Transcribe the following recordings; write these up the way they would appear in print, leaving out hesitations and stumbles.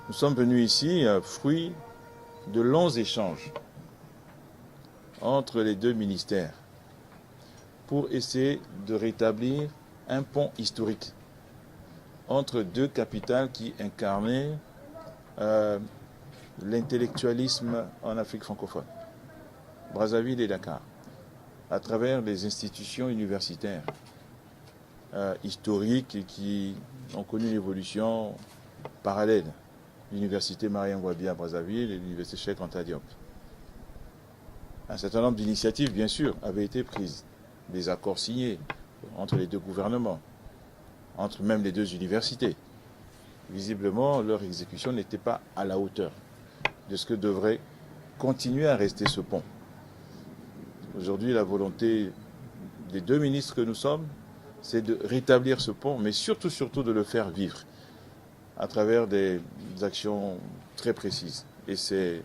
Nous sommes venus ici, fruit de longs échanges entre les deux ministères pour essayer de rétablir un pont historique entre deux capitales qui incarnaient l'intellectualisme en Afrique francophone, Brazzaville et Dakar, à travers les institutions universitaires historiques et qui ont connu une évolution parallèle. L'université Mariam Ngouabi à Brazzaville et l'université Cheikh Anta Diop. Un certain nombre d'initiatives, bien sûr, avaient été prises. Des accords signés entre les deux gouvernements, entre même les deux universités. Visiblement, leur exécution n'était pas à la hauteur de ce que devrait continuer à rester ce pont. Aujourd'hui, la volonté des deux ministres que nous sommes, c'est de rétablir ce pont, mais surtout de le faire vivre à travers des actions très précises. Et c'est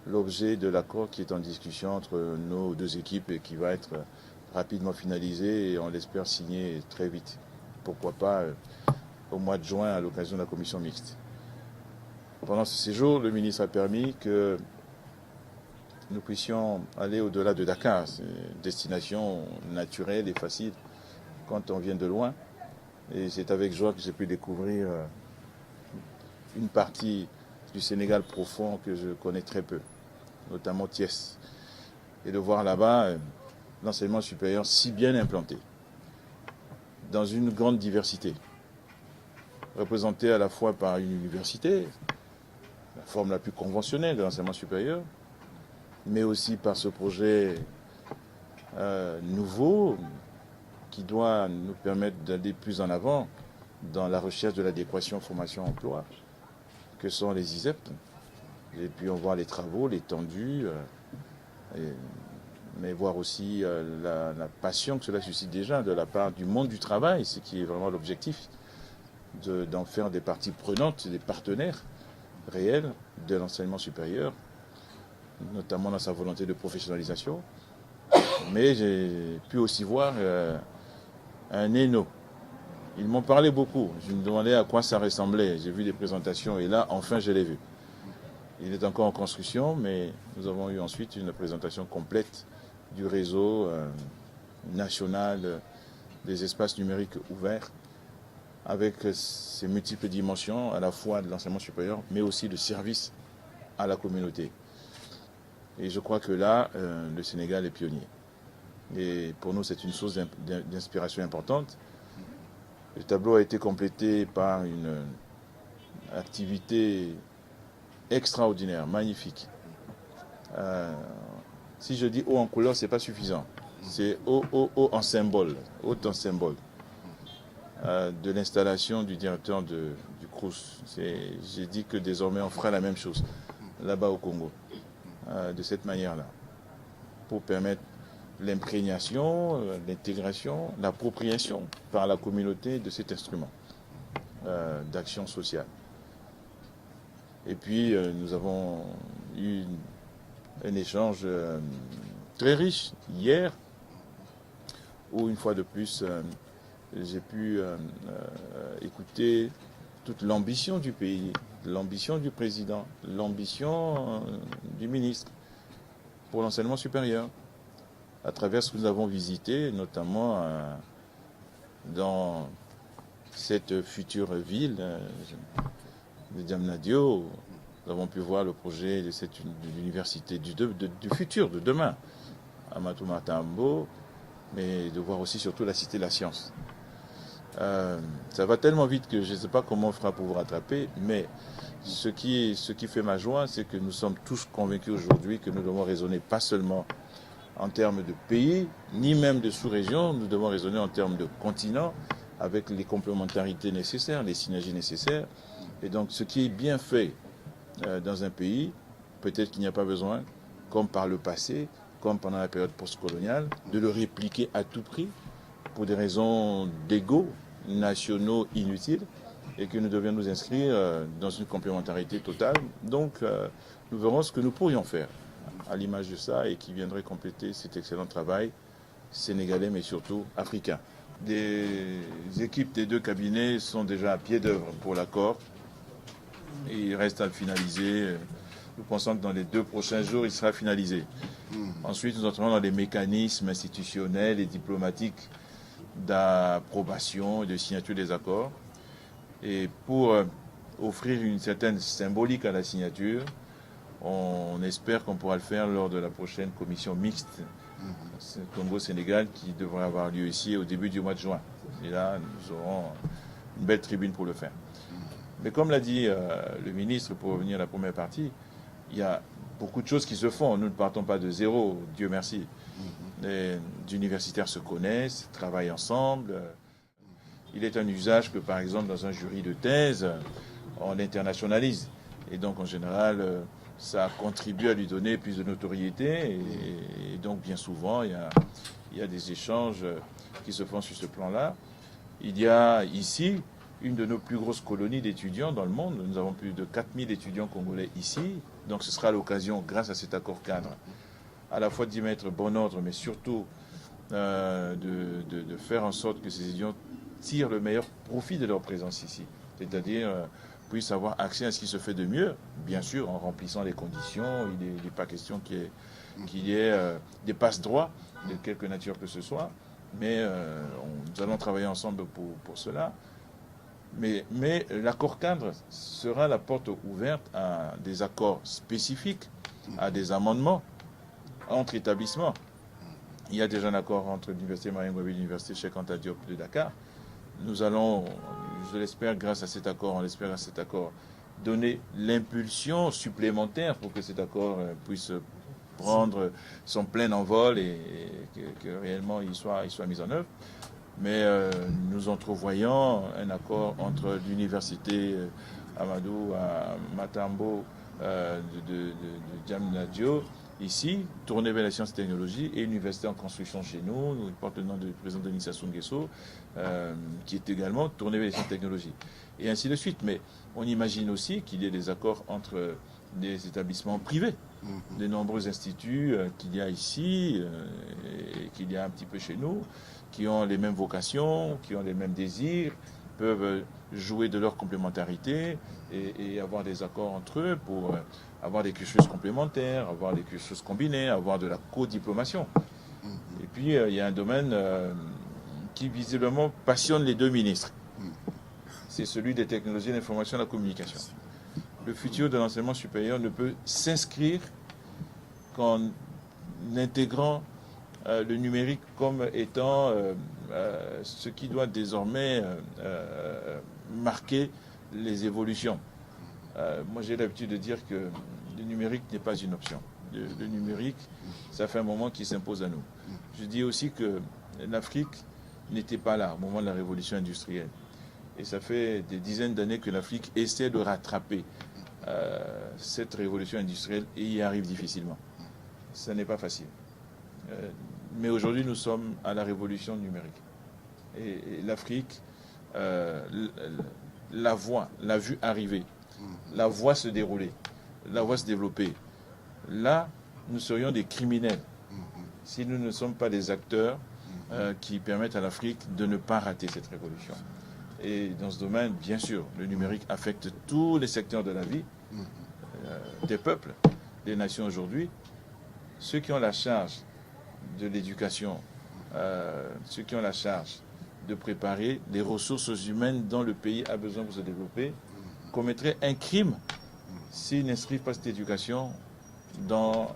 l'objet de l'accord qui est en discussion entre nos deux équipes et qui va être rapidement finalisé et on l'espère signé très vite. Pourquoi pas au mois de juin à l'occasion de la commission mixte. Pendant ce séjour, le ministre a permis que nous puissions aller au-delà de Dakar. C'est une destination naturelle et facile quand on vient de loin. Et c'est avec joie que j'ai pu découvrir une partie du Sénégal profond que je connais très peu, notamment Thiès. Et de voir là-bas l'enseignement supérieur si bien implanté, dans une grande diversité, représenté à la fois par une université, la forme la plus conventionnelle de l'enseignement supérieur, mais aussi par ce projet nouveau qui doit nous permettre d'aller plus en avant dans la recherche de l'adéquation formation-emploi, que sont les ISEP. Et puis on voit les travaux, l'étendue, mais voir aussi la passion que cela suscite déjà de la part du monde du travail, ce qui est vraiment l'objectif, d'en faire des parties prenantes, des partenaires réels de l'enseignement supérieur, notamment dans sa volonté de professionnalisation. Mais j'ai pu aussi voir un ENO. Ils m'ont parlé beaucoup. Je me demandais à quoi ça ressemblait. J'ai vu des présentations et là, enfin, je l'ai vu. Il est encore en construction, mais nous avons eu ensuite une présentation complète du réseau national des espaces numériques ouverts avec ses multiples dimensions, à la fois de l'enseignement supérieur, mais aussi de service à la communauté. Et je crois que là, le Sénégal est pionnier. Et pour nous, c'est une source d'inspiration importante. Le tableau a été complété par une activité extraordinaire, magnifique. Si je dis haut en couleur, ce n'est pas suffisant. C'est haut en symbole, haut en symbole. De l'installation du directeur du CROUS. J'ai dit que désormais on fera la même chose là-bas au Congo, de cette manière-là, pour permettre l'imprégnation, l'intégration, l'appropriation par la communauté de cet instrument d'action sociale. Et puis nous avons eu un échange très riche hier, où une fois de plus j'ai pu écouter toute l'ambition du pays, l'ambition du président, l'ambition du ministre pour l'enseignement supérieur, à travers ce que nous avons visité, notamment dans cette future ville de Diamnadio. Nous avons pu voir le projet de l'université du futur, de demain, à Matambo, mais de voir aussi surtout la cité de la science. Ça va tellement vite que je ne sais pas comment on fera pour vous rattraper, mais ce qui fait ma joie, c'est que nous sommes tous convaincus aujourd'hui que nous devons raisonner pas seulement en termes de pays, ni même de sous-région, nous devons raisonner en termes de continent, avec les complémentarités nécessaires, les synergies nécessaires. Et donc ce qui est bien fait dans un pays, peut-être qu'il n'y a pas besoin, comme par le passé, comme pendant la période postcoloniale, de le répliquer à tout prix pour des raisons d'ego nationaux inutiles, et que nous devions nous inscrire dans une complémentarité totale. Donc nous verrons ce que nous pourrions faire à l'image de ça et qui viendrait compléter cet excellent travail sénégalais mais surtout africain. Des équipes des deux cabinets sont déjà à pied d'œuvre pour l'accord et reste à le finaliser. Nous pensons que dans les 2 prochains jours, il sera finalisé. Ensuite, nous entrons dans les mécanismes institutionnels et diplomatiques d'approbation et de signature des accords. Et pour offrir une certaine symbolique à la signature, on espère qu'on pourra le faire lors de la prochaine commission mixte Congo-Sénégal qui devrait avoir lieu ici au début du mois de juin. Et là, nous aurons une belle tribune pour le faire. Mais comme l'a dit le ministre, pour revenir à la première partie, il y a beaucoup de choses qui se font. Nous ne partons pas de zéro, Dieu merci. Les universitaires se connaissent, travaillent ensemble. Il est un usage que, par exemple, dans un jury de thèse, on internationalise. Et donc, en général, ça contribue à lui donner plus de notoriété. Et donc, bien souvent, il y a des échanges qui se font sur ce plan-là. Il y a ici une de nos plus grosses colonies d'étudiants dans le monde. Nous avons plus de 4000 étudiants congolais ici. Donc ce sera l'occasion, grâce à cet accord cadre, à la fois d'y mettre bon ordre, mais surtout de faire en sorte que ces étudiants tirent le meilleur profit de leur présence ici. C'est-à-dire puissent avoir accès à ce qui se fait de mieux, bien sûr en remplissant les conditions. Il n'est pas question qu'il y ait des passe-droits de quelque nature que ce soit. Mais nous allons travailler ensemble pour cela. Mais l'accord cadre sera la porte ouverte à des accords spécifiques, à des amendements entre établissements. Il y a déjà un accord entre l'Université Marien Ngouabi et l'Université Cheikh Anta Diop de Dakar. Nous allons, je l'espère, grâce à cet accord, donner l'impulsion supplémentaire pour que cet accord puisse prendre son plein envol et que réellement il soit mis en œuvre. Mais nous entrevoyons un accord entre l'université Amadou à Matambo de Diamniadio, ici, tournée vers la science et technologie, et l'université en construction chez nous, nous porte le nom du président Denis Sassou Nguesso, qui est également tournée vers les sciences et technologies. Et ainsi de suite. Mais on imagine aussi qu'il y ait des accords entre des établissements privés, des nombreux instituts qu'il y a ici et qu'il y a un petit peu chez nous, qui ont les mêmes vocations, qui ont les mêmes désirs, peuvent jouer de leur complémentarité et avoir des accords entre eux pour avoir des cursus complémentaires, avoir des cursus combinés, avoir de la co-diplomation. Et puis, il y a un domaine qui visiblement passionne les 2 ministres. C'est celui des technologies de l'information et de la communication. Le futur de l'enseignement supérieur ne peut s'inscrire qu'en intégrant le numérique comme étant ce qui doit désormais marquer les évolutions. Moi, j'ai l'habitude de dire que le numérique n'est pas une option. Le numérique, ça fait un moment qu'il s'impose à nous. Je dis aussi que l'Afrique n'était pas là au moment de la révolution industrielle. Et ça fait des dizaines d'années que l'Afrique essaie de rattraper cette révolution industrielle et y arrive difficilement. Ce n'est pas facile. Mais aujourd'hui, nous sommes à la révolution numérique. Et l'Afrique la voit, l'a vu arriver, la voit se dérouler, la voit se développer. Là, nous serions des criminels si nous ne sommes pas des acteurs qui permettent à l'Afrique de ne pas rater cette révolution. Et dans ce domaine, bien sûr, le numérique affecte tous les secteurs de la vie des peuples, des nations aujourd'hui. Ceux qui ont la charge de l'éducation, ceux qui ont la charge de préparer les ressources humaines dont le pays a besoin pour se développer, commettraient un crime s'ils n'inscrivent pas cette éducation dans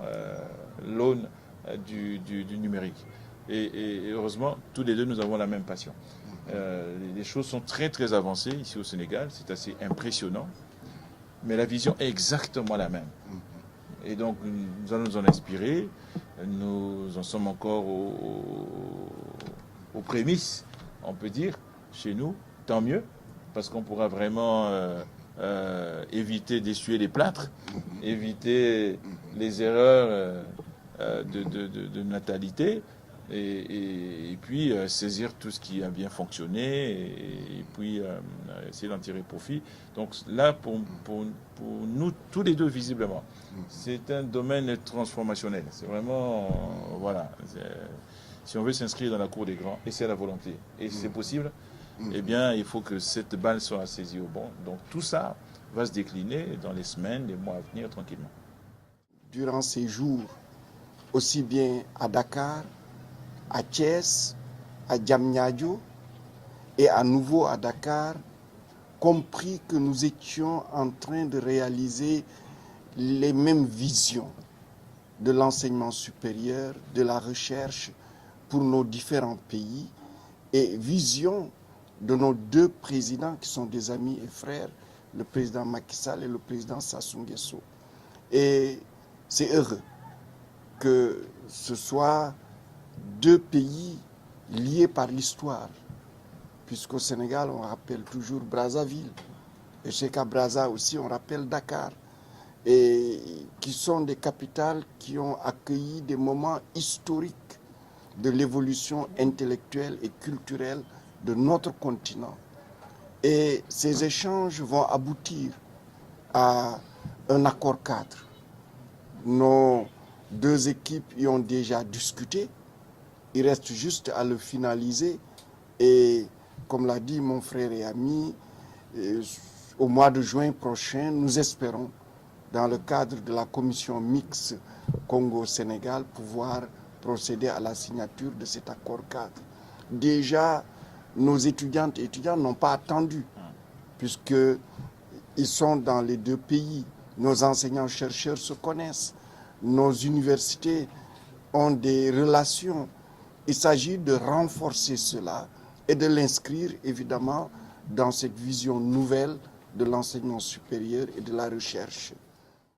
l'aune du numérique. Et heureusement, tous les deux, nous avons la même passion. Les choses sont très très avancées ici au Sénégal, c'est assez impressionnant, mais la vision est exactement la même. Et donc nous allons nous en inspirer, nous en sommes encore aux prémices, on peut dire, chez nous, tant mieux, parce qu'on pourra vraiment éviter d'essuyer les plâtres, éviter les erreurs de natalité, et puis saisir tout ce qui a bien fonctionné et puis essayer d'en tirer profit. Donc là, pour nous, tous les deux, visiblement, c'est un domaine transformationnel. C'est vraiment, voilà, si on veut s'inscrire dans la cour des grands, et c'est la volonté, et c'est possible, eh bien, il faut que cette balle soit saisie au bon. Donc tout ça, va se décliner dans les semaines, les mois à venir tranquillement. Durant ces jours, aussi bien à Dakar, à Thiès, à Diamniadio et à nouveau à Dakar, compris que nous étions en train de réaliser les mêmes visions de l'enseignement supérieur, de la recherche pour nos différents pays et vision de nos deux présidents qui sont des amis et frères, le président Macky Sall et le président Sassou Nguesso. Et c'est heureux que ce soit deux pays liés par l'histoire, puisqu'au Sénégal, on rappelle toujours Brazzaville, et chez Brazza aussi, on rappelle Dakar, et qui sont des capitales qui ont accueilli des moments historiques de l'évolution intellectuelle et culturelle de notre continent. Et ces échanges vont aboutir à un accord cadre. Nos deux équipes y ont déjà discuté. Il reste juste à le finaliser. Et comme l'a dit mon frère et ami, au mois de juin prochain, nous espérons, dans le cadre de la commission mixte Congo-Sénégal, pouvoir procéder à la signature de cet accord cadre. Déjà, nos étudiantes et étudiants n'ont pas attendu, puisqu'ils sont dans les deux pays. Nos enseignants-chercheurs se connaissent. Nos universités ont des relations. Il s'agit de renforcer cela et de l'inscrire, évidemment, dans cette vision nouvelle de l'enseignement supérieur et de la recherche.